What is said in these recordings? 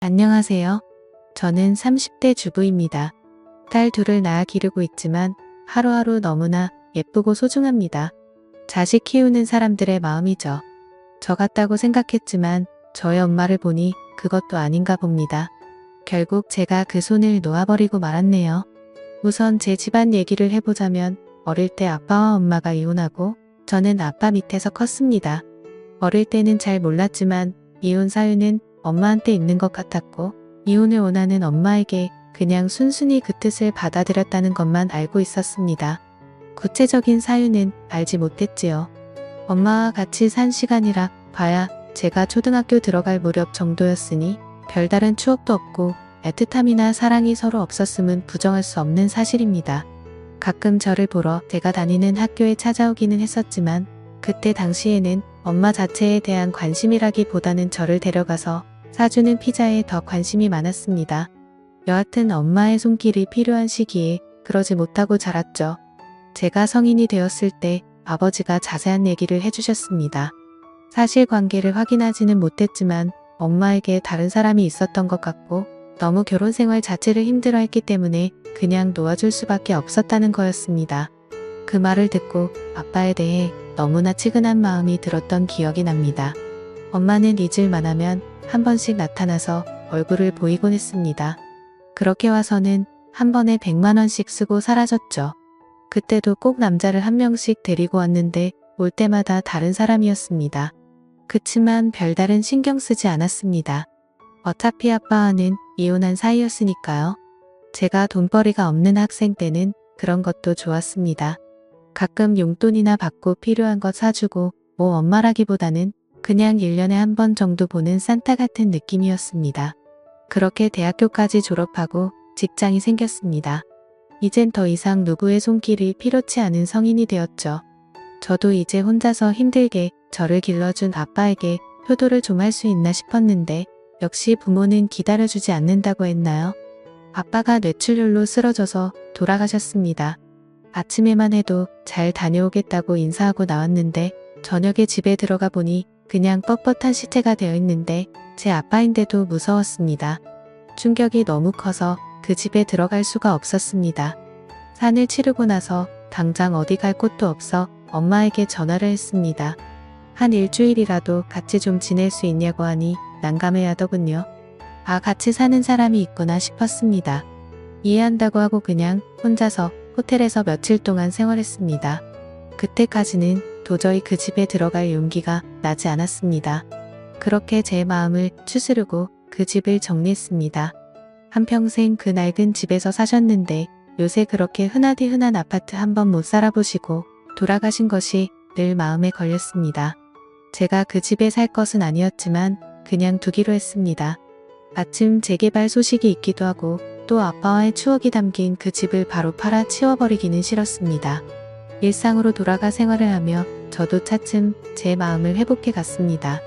안녕하세요. 저는 30대 주부입니다. 딸 둘을 낳아 기르고 있지만 하루하루 너무나 예쁘고 소중합니다. 자식 키우는 사람들의 마음이죠. 저 같다고 생각했지만 저의 엄마를 보니 그것도 아닌가 봅니다. 결국 제가 그 손을 놓아버리고 말았네요. 우선 제 집안 얘기를 해보자면 어릴 때 아빠와 엄마가 이혼하고 저는 아빠 밑에서 컸습니다. 어릴 때는 잘 몰랐지만 이혼 사유는 엄마한테 있는 것 같았고 이혼을 원하는 엄마에게 그냥 순순히 그 뜻을 받아들였다는 것만 알고 있었습니다. 구체적인 사유는 알지 못했지요. 엄마와 같이 산 시간이라 봐야 제가 초등학교 들어갈 무렵 정도였으니 별다른 추억도 없고 애틋함이나 사랑이 서로 없었음은 부정할 수 없는 사실입니다. 가끔 저를 보러 제가 다니는 학교에 찾아오기는 했었지만 그때 당시에는 엄마 자체에 대한 관심이라기보다는 저를 데려가서 사주는 피자에 더 관심이 많았습니다. 여하튼 엄마의 손길이 필요한 시기에 그러지 못하고 자랐죠. 제가 성인이 되었을 때 아버지가 자세한 얘기를 해주셨습니다. 사실관계를 확인하지는 못했지만 엄마에게 다른 사람이 있었던 것 같고 너무 결혼 생활 자체를 힘들어했기 때문에 그냥 놓아줄 수밖에 없었다는 거였습니다. 그 말을 듣고 아빠에 대해 너무나 측은한 마음이 들었던 기억이 납니다. 엄마는 잊을 만하면 한 번씩 나타나서 얼굴을 보이곤 했습니다. 그렇게 와서는 한 번에 100만 원씩 쓰고 사라졌죠. 그때도 꼭 남자를 한 명씩 데리고 왔는데 올 때마다 다른 사람이었습니다. 그치만 별다른 신경 쓰지 않았습니다. 어차피 아빠와는 이혼한 사이였으니까요. 제가 돈벌이가 없는 학생 때는 그런 것도 좋았습니다. 가끔 용돈이나 받고 필요한 것 사주고 뭐 엄마라기보다는 그냥 1년에 한 번 정도 보는 산타 같은 느낌이었습니다. 그렇게 대학교까지 졸업하고 직장이 생겼습니다. 이젠 더 이상 누구의 손길이 필요치 않은 성인이 되었죠. 저도 이제 혼자서 힘들게 저를 길러준 아빠에게 효도를 좀 할 수 있나 싶었는데 역시 부모는 기다려주지 않는다고 했나요? 아빠가 뇌출혈로 쓰러져서 돌아가셨습니다. 아침에만 해도 잘 다녀오겠다고 인사하고 나왔는데 저녁에 집에 들어가 보니 그냥 뻣뻣한 시체가 되어 있는데 제 아빠인데도 무서웠습니다. 충격이 너무 커서 그 집에 들어갈 수가 없었습니다. 산을 치르고 나서 당장 어디 갈 곳도 없어 엄마에게 전화를 했습니다. 한 일주일이라도 같이 좀 지낼 수 있냐고 하니 난감해 하더군요. 아, 같이 사는 사람이 있구나 싶었습니다. 이해한다고 하고 그냥 혼자서 호텔에서 며칠 동안 생활했습니다. 그때까지는 도저히 그 집에 들어갈 용기가 나지 않았습니다. 그렇게 제 마음을 추스르고 그 집을 정리했습니다. 한평생 그 낡은 집에서 사셨는데 요새 그렇게 흔하디 흔한 아파트 한번 못 살아보시고 돌아가신 것이 늘 마음에 걸렸습니다. 제가 그 집에 살 것은 아니었지만 그냥 두기로 했습니다. 마침 재개발 소식이 있기도 하고 또 아빠와의 추억이 담긴 그 집을 바로 팔아 치워버리기는 싫었습니다. 일상으로 돌아가 생활을 하며 저도 차츰 제 마음을 회복해 갔습니다.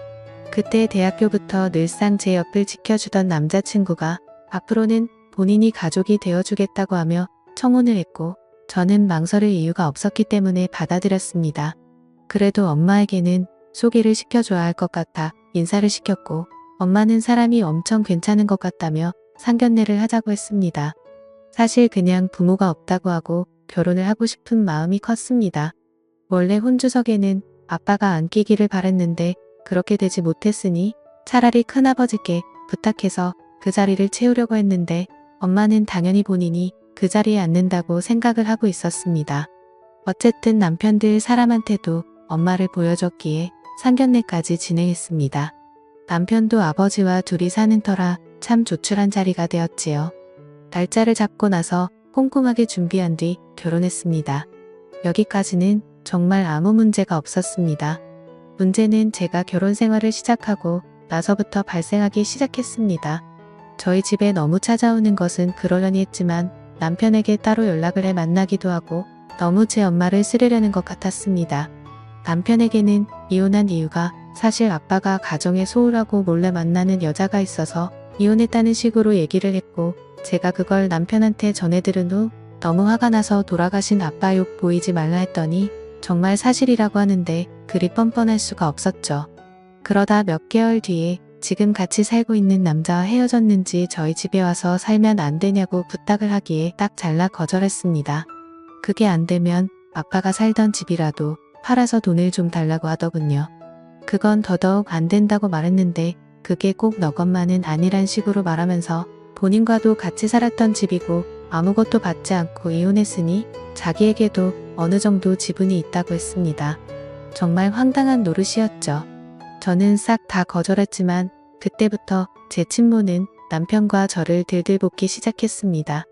그때 대학교부터 늘상 제 옆을 지켜주던 남자친구가 앞으로는 본인이 가족이 되어주겠다고 하며 청혼을 했고 저는 망설일 이유가 없었기 때문에 받아들였습니다. 그래도 엄마에게는 소개를 시켜줘야 할 것 같아 인사를 시켰고 엄마는 사람이 엄청 괜찮은 것 같다며 상견례를 하자고 했습니다. 사실 그냥 부모가 없다고 하고 결혼을 하고 싶은 마음이 컸습니다. 원래 혼주석에는 아빠가 안 끼기를 바랬는데 그렇게 되지 못했으니 차라리 큰아버지께 부탁해서 그 자리를 채우려고 했는데 엄마는 당연히 본인이 그 자리에 앉는다고 생각을 하고 있었습니다. 어쨌든 남편들 사람한테도 엄마를 보여줬기에 상견례까지 진행했습니다. 남편도 아버지와 둘이 사는 터라 참 조촐한 자리가 되었지요. 날짜를 잡고 나서 꼼꼼하게 준비한 뒤 결혼했습니다. 여기까지는 정말 아무 문제가 없었습니다. 문제는 제가 결혼 생활을 시작하고 나서부터 발생하기 시작했습니다. 저희 집에 너무 찾아오는 것은 그러려니 했지만 남편에게 따로 연락을 해 만나기도 하고 너무 제 엄마를 쓰려는 것 같았습니다. 남편에게는 이혼한 이유가 사실 아빠가 가정에 소홀하고 몰래 만나는 여자가 있어서 이혼했다는 식으로 얘기를 했고 제가 그걸 남편한테 전해 들은 후 너무 화가 나서 돌아가신 아빠 욕 보이지 말라 했더니 정말 사실이라고 하는데 그리 뻔뻔할 수가 없었죠. 그러다 몇 개월 뒤에 지금 같이 살고 있는 남자와 헤어졌는지 저희 집에 와서 살면 안 되냐고 부탁을 하기에 딱 잘라 거절했습니다. 그게 안 되면 아빠가 살던 집이라도 팔아서 돈을 좀 달라고 하더군요. 그건 더더욱 안 된다고 말했는데 그게 꼭 너 것만은 아니란 식으로 말하면서 본인과도 같이 살았던 집이고 아무것도 받지 않고 이혼했으니 자기에게도 어느 정도 지분이 있다고 했습니다. 정말 황당한 노릇이었죠. 저는 싹 다 거절했지만 그때부터 제 친모는 남편과 저를 들들볶기 시작했습니다.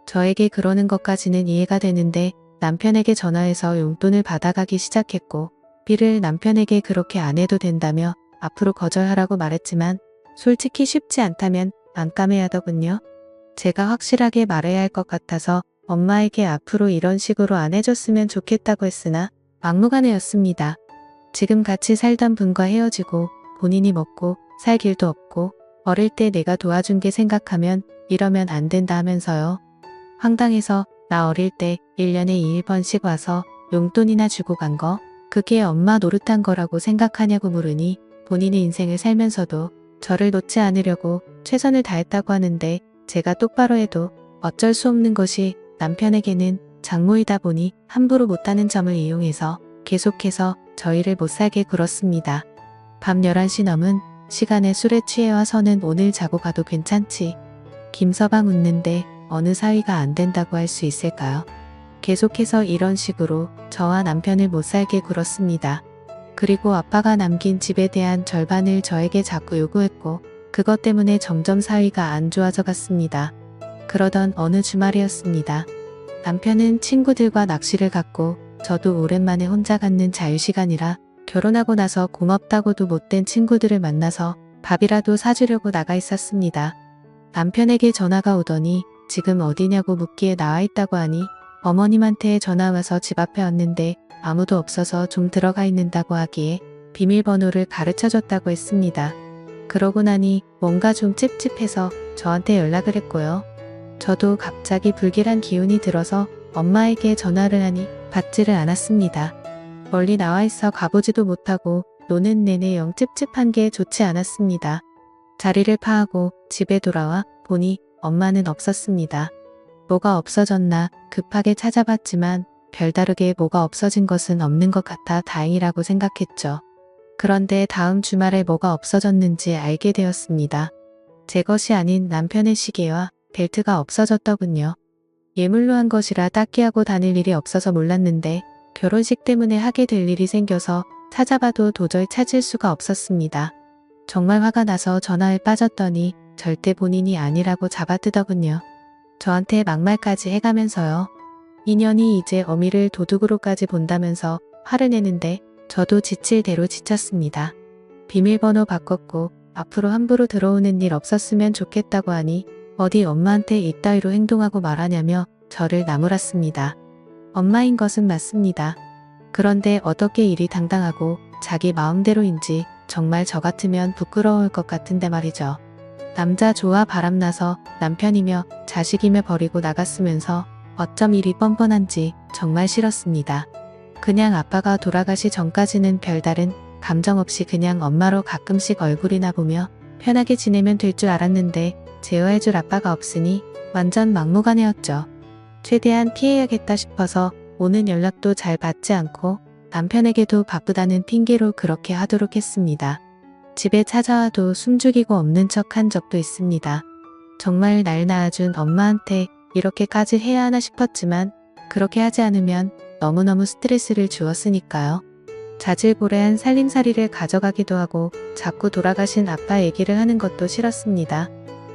저에게 그러는 것까지는 이해가 되는데 남편에게 전화해서 용돈을 받아가기 시작했고 비를 남편에게 그렇게 안 해도 된다며 앞으로 거절하라고 말했지만 솔직히 쉽지 않다면 난감해 하더군요. 제가 확실하게 말해야 할 것 같아서 엄마에게 앞으로 이런 식으로 안 해줬으면 좋겠다고 했으나 막무가내였습니다. 지금 같이 살던 분과 헤어지고 본인이 먹고 살 길도 없고 어릴 때 내가 도와준 게 생각하면 이러면 안 된다 하면서요. 황당해서 나 어릴 때 1년에 2번씩 와서 용돈이나 주고 간 거 그게 엄마 노릇한 거라고 생각하냐고 물으니 본인의 인생을 살면서도 저를 놓지 않으려고 최선을 다했다고 하는데 제가 똑바로 해도 어쩔 수 없는 것이 남편에게는 장모이다 보니 함부로 못하는 점을 이용해서 계속해서 저희를 못살게 굴었습니다. 밤 11시 넘은 시간에 술에 취해 와서는 오늘 자고 가도 괜찮지. 김서방 웃는데 어느 사위가 안 된다고 할 수 있을까요? 계속해서 이런 식으로 저와 남편을 못살게 굴었습니다. 그리고 아빠가 남긴 집에 대한 절반을 저에게 자꾸 요구했고 그것 때문에 점점 사위가 안 좋아져 갔습니다. 그러던 어느 주말이었습니다. 남편은 친구들과 낚시를 갔고 저도 오랜만에 혼자 갖는 자유시간이라 결혼하고 나서 고맙다고도 못된 친구들을 만나서 밥이라도 사주려고 나가 있었습니다. 남편에게 전화가 오더니 지금 어디냐고 묻기에 나와 있다고 하니 어머님한테 전화 와서 집 앞에 왔는데 아무도 없어서 좀 들어가 있는다고 하기에 비밀번호를 가르쳐줬다고 했습니다. 그러고 나니 뭔가 좀 찝찝해서 저한테 연락을 했고요. 저도 갑자기 불길한 기운이 들어서 엄마에게 전화를 하니 받지를 않았습니다. 멀리 나와 있어 가보지도 못하고 노는 내내 영 찝찝한 게 좋지 않았습니다. 자리를 파하고 집에 돌아와 보니 엄마는 없었습니다. 뭐가 없어졌나 급하게 찾아봤지만 별다르게 뭐가 없어진 것은 없는 것 같아 다행이라고 생각했죠. 그런데 다음 주말에 뭐가 없어졌는지 알게 되었습니다. 제 것이 아닌 남편의 시계와 벨트가 없어졌더군요. 예물로 한 것이라 딱히 하고 다닐 일이 없어서 몰랐는데 결혼식 때문에 하게 될 일이 생겨서 찾아봐도 도저히 찾을 수가 없었습니다. 정말 화가 나서 전화에 빠졌더니 절대 본인이 아니라고 잡아뜨더군요. 저한테 막말까지 해가면서요. 인연이 이제 어미를 도둑으로까지 본다면서 화를 내는데 저도 지칠 대로 지쳤습니다. 비밀번호 바꿨고 앞으로 함부로 들어오는 일 없었으면 좋겠다고 하니 어디 엄마한테 이따위로 행동하고 말하냐며 저를 나무랐습니다. 엄마인 것은 맞습니다. 그런데 어떻게 일이 당당하고 자기 마음대로인지 정말 저 같으면 부끄러울 것 같은데 말이죠. 남자 좋아 바람나서 남편이며 자식이며 버리고 나갔으면서 어쩜 일이 뻔뻔한지 정말 싫었습니다. 그냥 아빠가 돌아가시 전까지는 별다른 감정 없이 그냥 엄마로 가끔씩 얼굴이나 보며 편하게 지내면 될 줄 알았는데 제어해줄 아빠가 없으니 완전 막무가내였죠. 최대한 피해야겠다 싶어서 오는 연락도 잘 받지 않고 남편에게도 바쁘다는 핑계로 그렇게 하도록 했습니다. 집에 찾아와도 숨죽이고 없는 척 한 적도 있습니다. 정말 날 낳아준 엄마한테 이렇게까지 해야 하나 싶었지만 그렇게 하지 않으면 너무너무 스트레스를 주었으니까요. 자질보레한 살림살이를 가져가기도 하고 자꾸 돌아가신 아빠 얘기를 하는 것도 싫었습니다.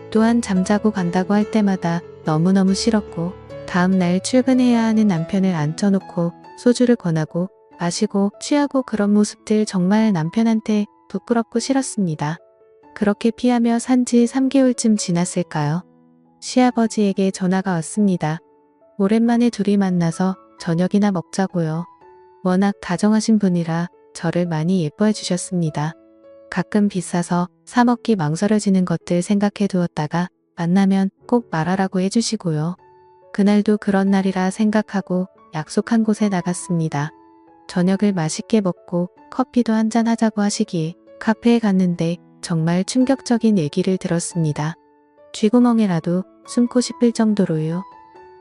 또한 잠자고 간다고 할 때마다 너무너무 싫었고 다음날 출근해야 하는 남편을 앉혀놓고 소주를 권하고 마시고 취하고 그런 모습들 정말 남편한테 부끄럽고 싫었습니다. 그렇게 피하며 산지 3개월쯤 지났을까요? 시아버지에게 전화가 왔습니다. 오랜만에 둘이 만나서 저녁이나 먹자고요. 워낙 다정하신 분이라 저를 많이 예뻐해 주셨습니다. 가끔 비싸서 사 먹기 망설여지는 것들 생각해 두었다가 만나면 꼭 말하라고 해주시고요. 그날도 그런 날이라 생각하고 약속한 곳에 나갔습니다. 저녁을 맛있게 먹고 커피도 한잔 하자고 하시기에 카페에 갔는데 정말 충격적인 얘기를 들었습니다. 쥐구멍에라도 숨고 싶을 정도로요.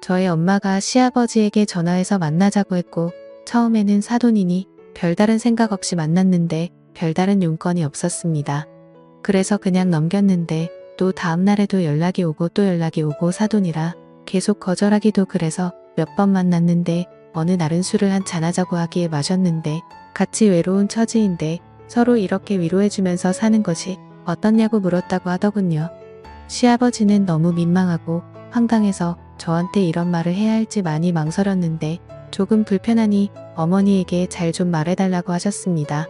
저희 엄마가 시아버지에게 전화해서 만나자고 했고 처음에는 사돈이니 별다른 생각 없이 만났는데 별다른 용건이 없었습니다. 그래서 그냥 넘겼는데 또 다음날에도 연락이 오고 또 연락이 오고 사돈이라 계속 거절하기도 그래서 몇 번 만났는데 어느 날은 술을 한잔 하자고 하기에 마셨는데 같이 외로운 처지인데 서로 이렇게 위로해주면서 사는 것이 어떻냐고 물었다고 하더군요. 시아버지는 너무 민망하고 황당해서 저한테 이런 말을 해야 할지 많이 망설였는데 조금 불편하니 어머니에게 잘 좀 말해달라고 하셨습니다.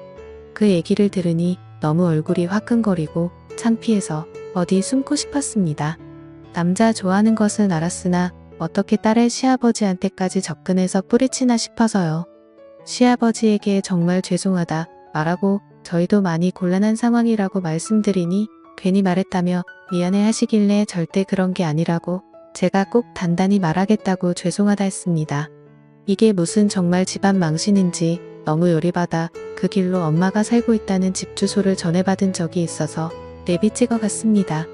그 얘기를 들으니 너무 얼굴이 화끈거리고 창피해서 어디 숨고 싶었습니다. 남자 좋아하는 것은 알았으나 어떻게 딸의 시아버지한테까지 접근해서 뿌리치나 싶어서요. 시아버지에게 정말 죄송하다 말하고 저희도 많이 곤란한 상황이라고 말씀드리니 괜히 말했다며 미안해 하시길래 절대 그런 게 아니라고 제가 꼭 단단히 말하겠다고 죄송하다 했습니다. 이게 무슨 정말 집안 망신인지 너무 열이받아 그 길로 엄마가 살고 있다는 집 주소를 전해받은 적이 있어서 내비 찍어갔습니다.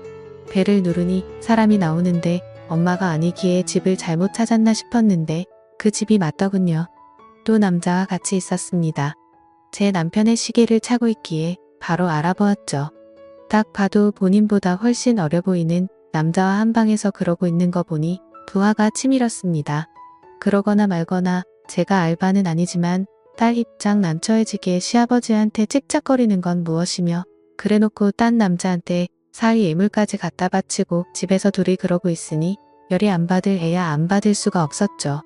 배를 누르니 사람이 나오는데 엄마가 아니기에 집을 잘못 찾았나 싶었는데 그 집이 맞더군요. 또 남자와 같이 있었습니다. 제 남편의 시계를 차고 있기에 바로 알아보았죠. 딱 봐도 본인보다 훨씬 어려 보이는 남자와 한 방에서 그러고 있는 거 보니 부하가 치밀었습니다. 그러거나 말거나 제가 알바는 아니지만 딸 입장 난처해지게 시아버지한테 찍짝거리는 건 무엇이며 그래놓고 딴 남자한테 사위 예물까지 갖다 바치고 집에서 둘이 그러고 있으니 열이 안 받을 애야 안 받을 수가 없었죠.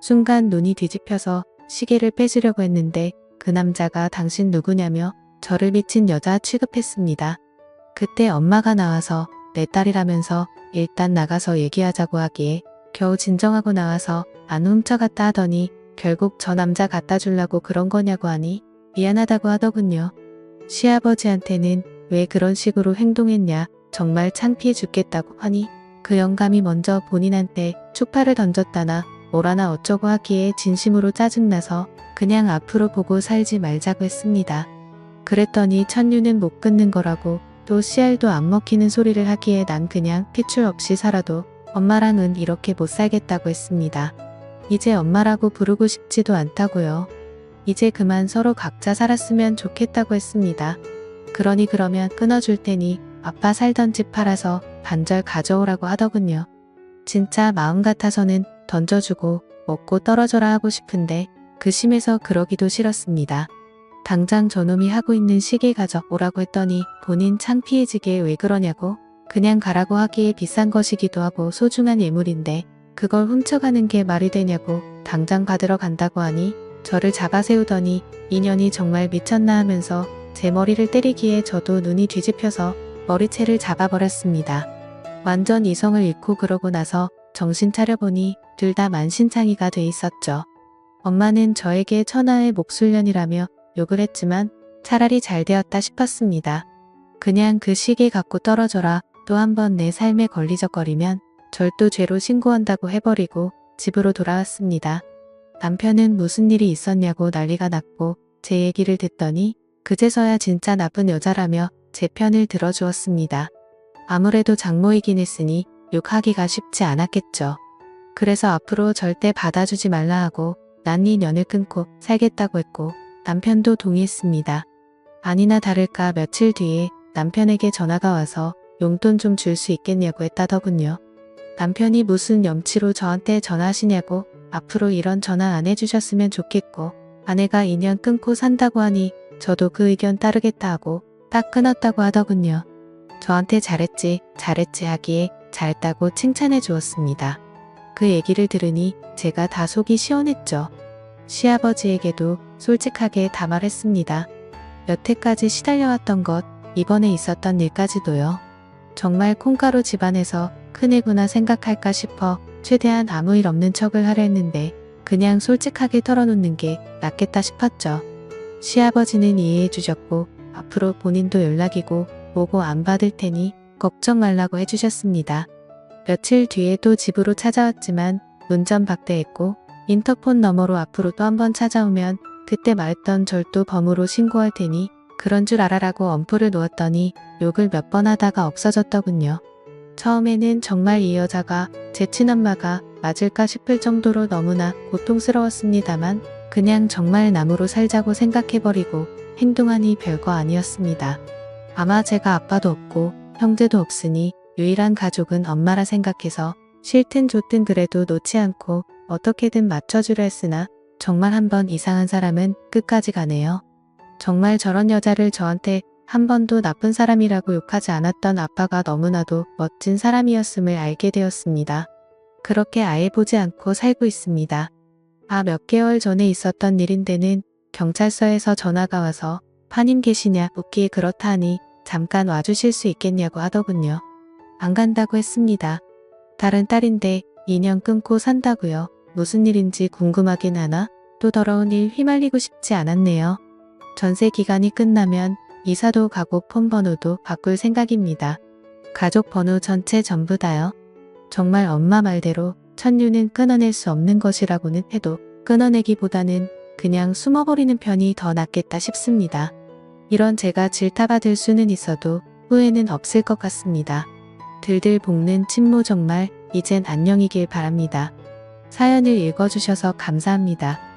순간 눈이 뒤집혀서 시계를 뺏으려고 했는데 그 남자가 당신 누구냐며 저를 미친 여자 취급했습니다. 그때 엄마가 나와서 내 딸이라면서 일단 나가서 얘기하자고 하기에 겨우 진정하고 나와서 안 훔쳐갔다 하더니 결국 저 남자 갖다 주려고 그런 거냐고 하니 미안하다고 하더군요. 시아버지한테는 왜 그런 식으로 행동했냐 정말 창피해 죽겠다고 하니 그 영감이 먼저 본인한테 추파를 던졌다나 뭐라나 어쩌고 하기에 진심으로 짜증나서 그냥 앞으로 보고 살지 말자고 했습니다. 그랬더니 천류는 못 끊는 거라고 또 씨알도 안 먹히는 소리를 하기에 난 그냥 피출 없이 살아도 엄마랑은 이렇게 못 살겠다고 했습니다. 이제 엄마라고 부르고 싶지도 않다고요. 이제 그만 서로 각자 살았으면 좋겠다고 했습니다. 그러니 그러면 끊어줄 테니 아빠 살던 집 팔아서 반절 가져오라고 하더군요. 진짜 마음 같아서는 던져주고 먹고 떨어져라 하고 싶은데 그 심해서 그러기도 싫었습니다. 당장 저놈이 하고 있는 시계 가져오라고 했더니 본인 창피해지게 왜 그러냐고 그냥 가라고 하기에 비싼 것이기도 하고 소중한 예물인데 그걸 훔쳐가는 게 말이 되냐고 당장 받으러 간다고 하니 저를 잡아세우더니 인연이 정말 미쳤나 하면서 제 머리를 때리기에 저도 눈이 뒤집혀서 머리채를 잡아버렸습니다. 완전 이성을 잃고 그러고 나서 정신 차려보니 둘 다 만신창이가 돼 있었죠. 엄마는 저에게 천하의 목술년이라며 욕을 했지만 차라리 잘 되었다 싶었습니다. 그냥 그 시계 갖고 떨어져라 또 한 번 내 삶에 걸리적거리면 절도죄로 신고한다고 해버리고 집으로 돌아왔습니다. 남편은 무슨 일이 있었냐고 난리가 났고 제 얘기를 듣더니 그제서야 진짜 나쁜 여자라며 제 편을 들어주었습니다. 아무래도 장모이긴 했으니 욕하기가 쉽지 않았겠죠. 그래서 앞으로 절대 받아주지 말라 하고 난 이 년을 끊고 살겠다고 했고 남편도 동의했습니다. 아니나 다를까 며칠 뒤에 남편에게 전화가 와서 용돈 좀 줄 수 있겠냐고 했다더군요. 남편이 무슨 염치로 저한테 전화하시냐고 앞으로 이런 전화 안 해주셨으면 좋겠고 아내가 2년 끊고 산다고 하니 저도 그 의견 따르겠다 하고 딱 끊었다고 하더군요. 저한테 잘했지 하기에 잘했다고 칭찬해 주었습니다. 그 얘기를 들으니 제가 다 속이 시원했죠. 시아버지에게도 솔직하게 다 말했습니다. 여태까지 시달려왔던 것, 이번에 있었던 일까지도요. 정말 콩가루 집안에서 큰애구나 생각할까 싶어 최대한 아무 일 없는 척을 하려 했는데 그냥 솔직하게 털어놓는 게 낫겠다 싶었죠. 시아버지는 이해해 주셨고 앞으로 본인도 연락이고 뭐고 안 받을 테니 걱정 말라고 해주셨습니다. 며칠 뒤에 또 집으로 찾아왔지만 문전박대했고 인터폰 너머로 앞으로 또 한번 찾아오면 그때 말했던 절도 범으로 신고할 테니 그런 줄 알아라고 엄포를 놓았더니 욕을 몇 번 하다가 없어졌더군요. 처음에는 정말 이 여자가 제 친엄마가 맞을까 싶을 정도로 너무나 고통스러웠습니다만 그냥 정말 남으로 살자고 생각해버리고 행동하니 별거 아니었습니다. 아마 제가 아빠도 없고 형제도 없으니 유일한 가족은 엄마라 생각해서 싫든 좋든 그래도 놓지 않고 어떻게든 맞춰주려 했으나 정말 한번 이상한 사람은 끝까지 가네요. 정말 저런 여자를 저한테 한 번도 나쁜 사람이라고 욕하지 않았던 아빠가 너무나도 멋진 사람이었음을 알게 되었습니다. 그렇게 아예 보지 않고 살고 있습니다. 몇 개월 전에 있었던 일인데는 경찰서에서 전화가 와서 파님 계시냐 묻기에 그렇다 하니 잠깐 와주실 수 있겠냐고 하더군요. 안 간다고 했습니다. 다른 딸인데 2년 끊고 산다고요. 무슨 일인지 궁금하긴 하나 또 더러운 일 휘말리고 싶지 않았네요. 전세 기간이 끝나면 이사도 가고 폰 번호도 바꿀 생각입니다. 가족 번호 전체 전부 다요. 정말 엄마 말대로 천류는 끊어낼 수 없는 것이라고는 해도 끊어내기보다는 그냥 숨어버리는 편이 더 낫겠다 싶습니다. 이런 제가 질타받을 수는 있어도 후회는 없을 것 같습니다. 들들 볶는 친모 정말 이젠 안녕이길 바랍니다. 사연을 읽어주셔서 감사합니다.